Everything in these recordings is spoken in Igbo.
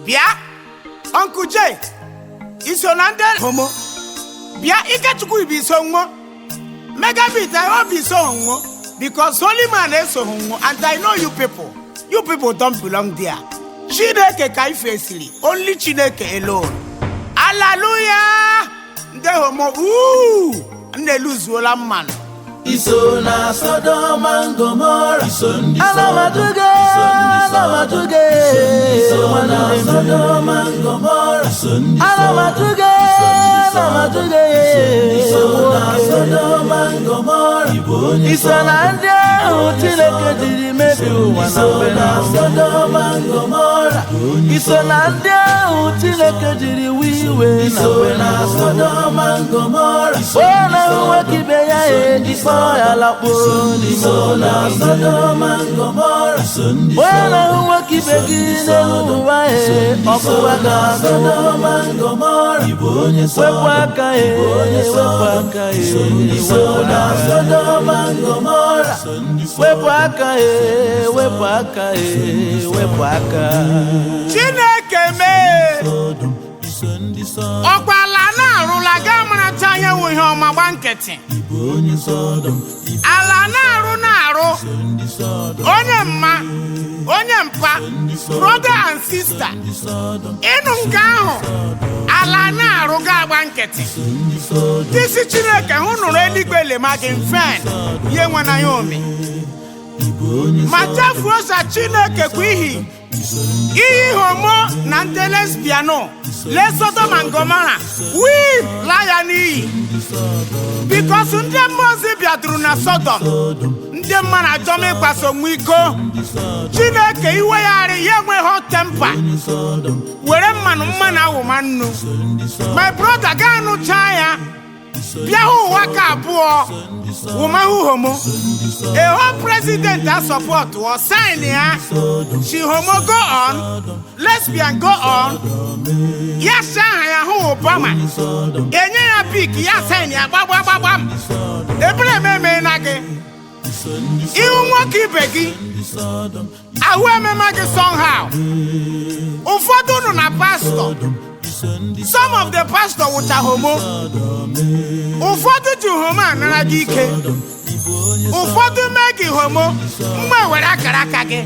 Bia, Uncle J, Isonande Homo. Bia, Ikachukwu be so mo. Megabit, I hope be so homo. Because holy man is so homo, and I know you people. You people don't belong there. Chineke kai facely. Only Chineke alone. Hallelujah! The homo, and they lose all man. Isona Sodom and Gomorrah. Alamatuge. Isona Sodom and Gomorrah. Alamatuge. Isona Sodom and Gomorrah. Isona ndia Chineke jiri mebi ụwa na Isona Sodom and Gomorrah. Isona ndia Chineke jiri wiwe na Isona Sodom and Gomorrah. Ona uwe kibe ya ejikpo ya lakpo Isona Sodom and Gomorrah. Ona uwe kibe gị n'ụwa ọkụ aka Sodom and Gomorrah. wepụ aka Isona Sodom and Gomorrah. wepụ aka Chineke mee ọkwala na-arụla gamara tanya ihe ọma gba nkịtị ala na-arụ onye mma onye mpa brother and sister ịnụ nke ahụ ala na-arụ ga-agba nkịtị disi Chineke hụ nụrụ eluigwe lema gị mfen ihe nwena ya ome ma chefuo sa Chineke kwa iyi homo na ndị lesbiano le Sodom and Gomorrah la ya n'iyi bikos ndị mmụọzi bịaduru na Sodom ndị mmadụ achọm ịkwaso nwa iko Chineke iwe ya arị ya enweghị tempa were mmanụ awụma nnu my brother gaa nụcha ya bịa hụ ụwa ka abụọ wụmahụ homo a whole president that support was sign ya she homo go on lesbian go on ya shaha ya hụ Obama enye ya pik ya sign ya gbagbam ebere meme na gị ihu nwoke ibe gị ahụ ememe gị somehow ụfọdụ nọ na pastor. Some of the pastor with a homo. Ụfọdụ ji homo anara gị ike. Ụfọdụ mee gị homo mgbe were akara aka gị.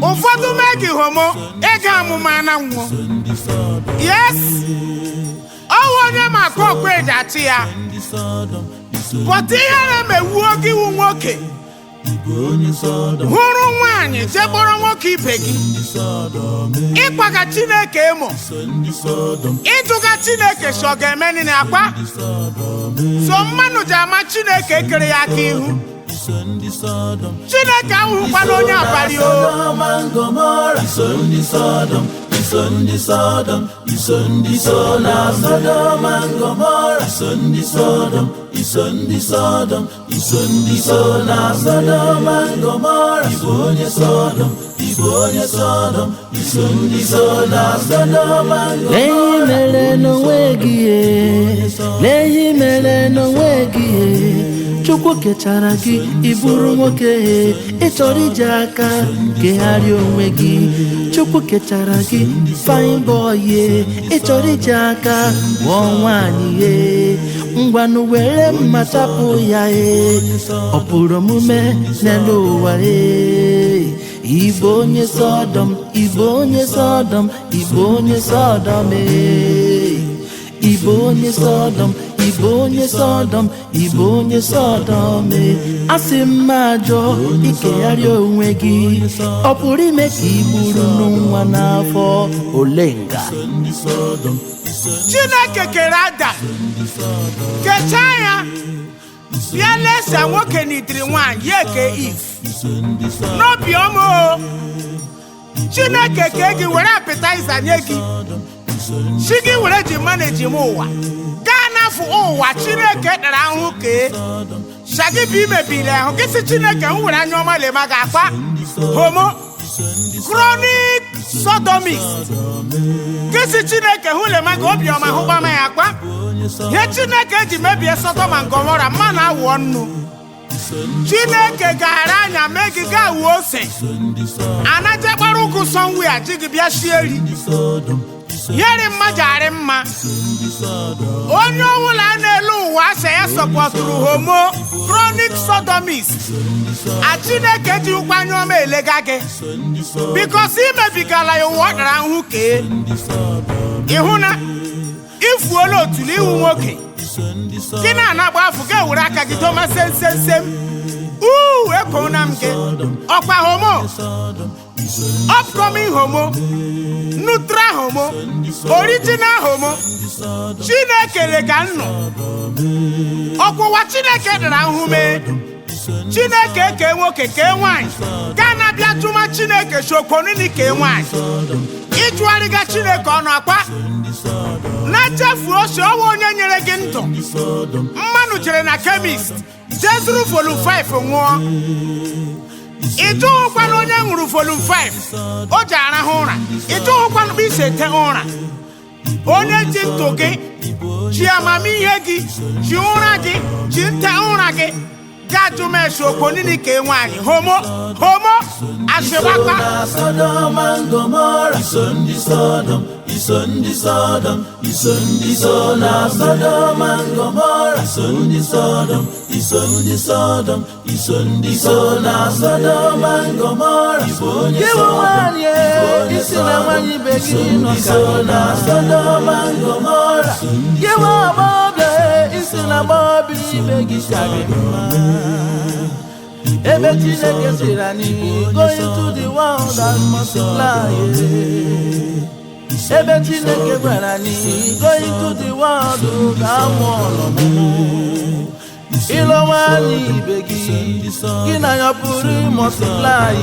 Ụfọdụ mee gị homo ego amụma na nwụọ. Yes. Ọwụ onye maka ọkwa eji atụ ya. But ihe na-emewuo gị wụ nwoke. Hụrụ nwaanyị jekpọrọ nwoke ibe gị ịkwaga Chineke emo ịjụga Chineke si ọ ga-eme nini akwa so mmanụ ji ama Chineke kere ya aka ihu Chineke ahụhụkwana onye abalị Sodom, and Gomorrah. Sodom, and Gomorrah. Lehi mere n'onwe gị Chukwu kechara gị iburu nwoke ịchọrọ iji aka kegharịa onwe gị Chukwu kechara gị fine boy ịchọrọ iji aka gwọọ nwaanyị ngwanụ were mma chapụ ya ọ pụrụ omume n'elu ụwa Igbo onye Sodom, Igbo onye Sodom, Igbo onye Sodom Igbo onye Sodom, Igbo onye Sodom, Igbo onye Sodom asị mma ajọ ikegharịa onwe gị ọ pụrụ ime ka igburu nwa n'afọ olenga Chineke kere Adam kechaa ya bịa lesa nwoke n'idiri nwaanyị ya eke Eve n'obi ọma Chineke ke gị were appetizer nye gị chi gị were ji manage m ụwa gaa n'afọ ụwa Chineke dara ahụ kee shagi bụ imebiri ahụ gị si Chineke m were anya ọma lema gị akpa homo chronic sodomist gị si Chineke hụ lema gị obiọma hụkpama ya akpa ihe Chineke ji mebie Sodom and Gomorrah mma na awụọ nnu Chineke gara anya mee gị gaa wuo ose anaje gbara ụkwụ somewhere ji gị bịa sie eri yeri mma jari mma onye ọbụla na-elu ụwa asị ya sọpọtụrụ homo chronic sodomist a Chineke ji ụkwanye ọma elega gị bikos imebigala ya ụwa ọdara nhụ kee ịhụ na ifuola otulu iwu nwoke gị na-anagba afụ ga ewere aka gị doma sensensem ekona m gị ọkwa homo upcoming homo neutral homo original homo Chineke lega nnụ ọkwụwa Chineke dara nhụme Chineke ke nwoke ke nwanyị ga na-abịa tụma Chineke shokonini ke nwanyị ịjụgharịga Chineke ọnụ akwa na-echefu ose ọwa onye nyere gị ndụ mmanụ jere na kemist jezuru volum 5 nwụọ ịjụghụkwana onye ṅụrụ volum 5 o ji arahụ ụra ịjụghụkwana bụ ise te ụra onye ji ntụ gị ji amamihe gị ji ụra gị ji nte ụra gị gajumesi okonini ke nwanyị homo asịgbakpa Sodom and Gomorrah, Isundi Sodom, Isundi Sodom, Isundi Sodom, Sodom and Gomorrah, Isundi Sodom, Isundi Sodom, Isundi Sodom, Sodom and Gomorrah, Isundi Sodom, Isundi Sodom, Sodom and Gomorrah, Ebe Chineke sịrị anyị go into the world and multiply. Ebe Chineke gwara anyị go into the world ka amụọ ọlọmụmụ. Ịlọwa anyị ibe gị na ya pụrụ multiply.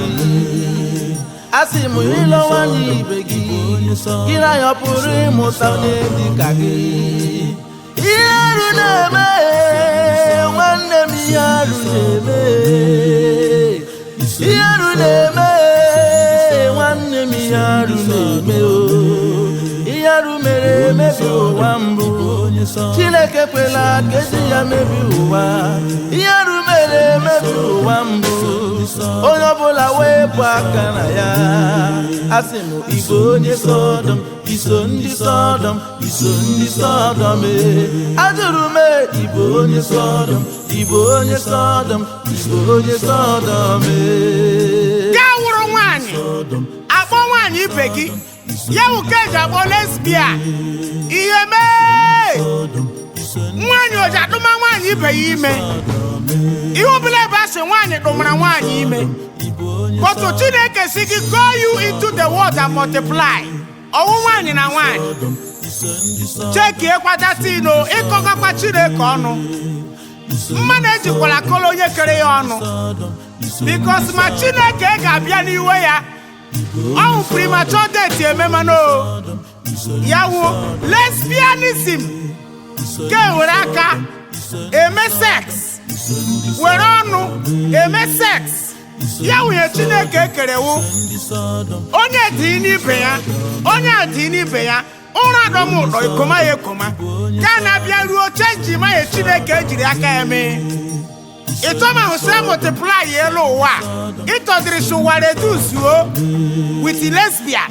Asị m ịlọwa anyị ibe gị na ya pụrụ ịmụta onye dị ka gị. Ihe arụ na-eme nwanne m, ihe arụ na-eme, ihe arụ na-eme nwanne m, ihe arụ na-eme ihe arụ mere emebi ụwa mbụ Chineke kwela ka eji ya mebi ụwa ihe arụ mere emebi ụwa mbụ onye ọbụla wepụ aka na ya asị m Igbo onye Sodom iso ndị Sodom, iso ndị Sodom ajụrụ m Igbo onye Sodom, Igbo onye Sodom, Igbo onye Sodom gaa wụrụ nwaanyị akpọ nwaanyị ibe gị ya nwoke eji akpọ lesbian ihe mee nwaanyị oji adụma nwaanyị ibe ya ime ihe ọbụla ebe asị nwaanyị dụmara nwaanyị ime kpọtụ Chineke si gị go you into the world and multiply ọwụ nwaanyị na nwaanyị chekie kwadatino ịkọgakwa Chineke ọnụ mmanụ ejikwala kọlọ onye kere ya ọnụ bikos ma Chineke ga-abịa n'iwe ya ọwụ premature death ememano ya wụ lesbianism ga-ewere aka eme sex were ọnụ eme sex ya wụnye Chineke kerewu onye dị n'ibe ya onye dị n'ibe ya ụra dọm ụdọ ikoma ya ekoma ka na-abịa ruo chenji ma ya Chineke ejiri aka ya mee ịtọma hụsị multiply elu ụwa ịtọdịrị si ụwa reduzuo with lesbian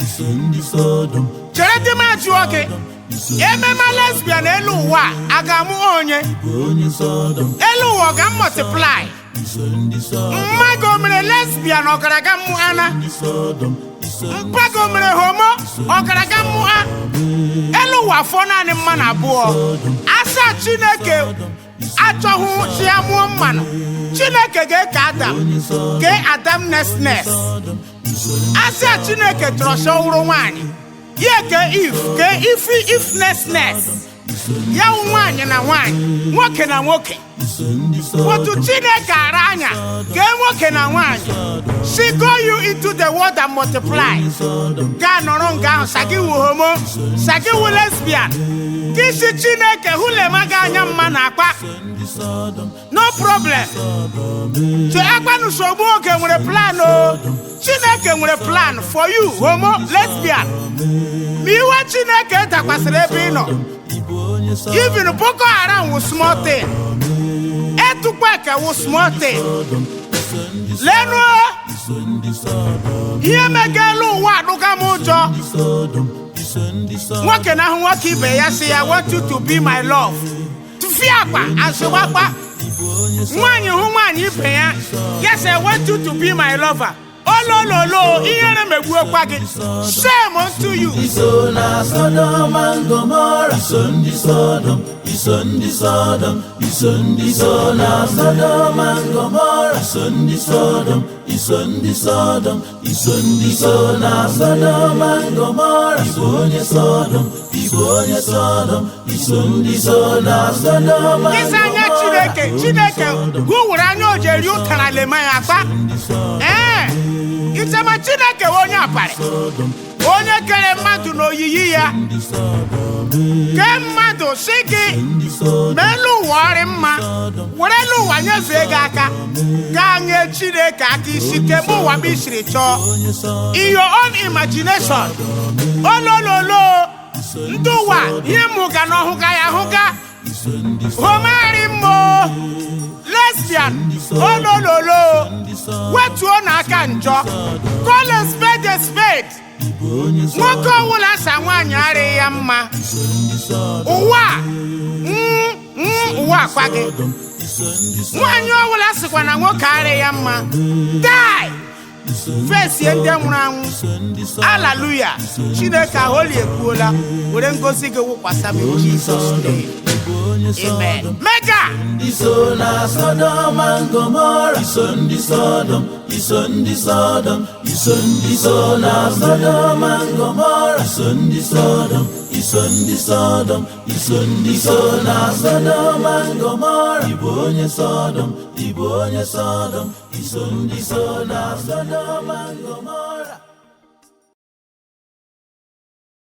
chere dị ma jụọ gị emema lesbian elu ụwa a ga-amụ onye elu ụwa ọ ga-multiply mmago mere lesbian ọgaraga mmụana mpago mere homo ọgaraga mmụa elu ụwa afọ naanị mmanụ abụọ asa Chineke achọghị chi ya mụọ mmanụ Chineke ga-eke Adam nesnes asa Chineke chọrọ sị ọhụrụ nwaanyị ya ke ifnesnes ya wụ nwaanyị na nwaanyị nwoke na nwoke otu Chineke ara anya ka nwoke na nwaanyị si go you into the world and multiply ga nọrọ nga ahụ sagiwu homo sagiwu lesbian gị si Chineke hulema ga anya mma na akpa no problem so akpa n'usogbu oge nwere plan o Chineke nwere plan for you homo lesbian ma iwe Chineke dakwasịrị ebe ị nọ even Boko Haram wụ small thing etukwa ka wụ small thing lenu ihe megelu ụwa adụga m ụjọ nwoke na ahụ nwoke ibe ya sị ya want you to be my love tụfie akpa asịwakpa nwaanyị hụ nwaanyị ibe ya yes I want you to be my lover olololo ihere megbuokwa gị shame unto you. Iso na Sodom and Gomorrah, Sodom, Sodom, Iso na Sodom and Gomorrah, Sodom, Sodom, Iso na Sodom and Gomorrah, Sodom, Sodom, Iso na Sodom and Gomorrah. Chineke wụrụ anya ojeri ụtara lema ya akpa itema Chineke onye apari onye kere mmadụ n'oyiyi ya ke mmadụ si gị melu ụwa ọrị mma werelu ụwa nyefee gị aka gaa nye Chineke aka isi kebe ụwa bụ isiri chọọ in your own imagination olololo ndị ụwa ihe mụga na ọhụga ya ahụga homari mmo lesbian olololo wetuo n'aka njọ call a spade a spade nwoke ọwụla sa nwaanyị arịghị ya mma ụwa akwa gị nwaanyị ọwụla sịkwa na nwoke arịghị ya mma die fesie ndị nwụrụ anwụ haleluya Chineke aholi ekwuola were ngozi gị wụkwasa m Jesus name amen. Mega Iso na Sodom and Gomorrah, Sodom, Sodom, Iso na Sodom and Gomorrah, Sodom, Sodom, Iso na Sodom and Gomorrah, Ibonye Sodom, Iso na Sodom and Gomorrah.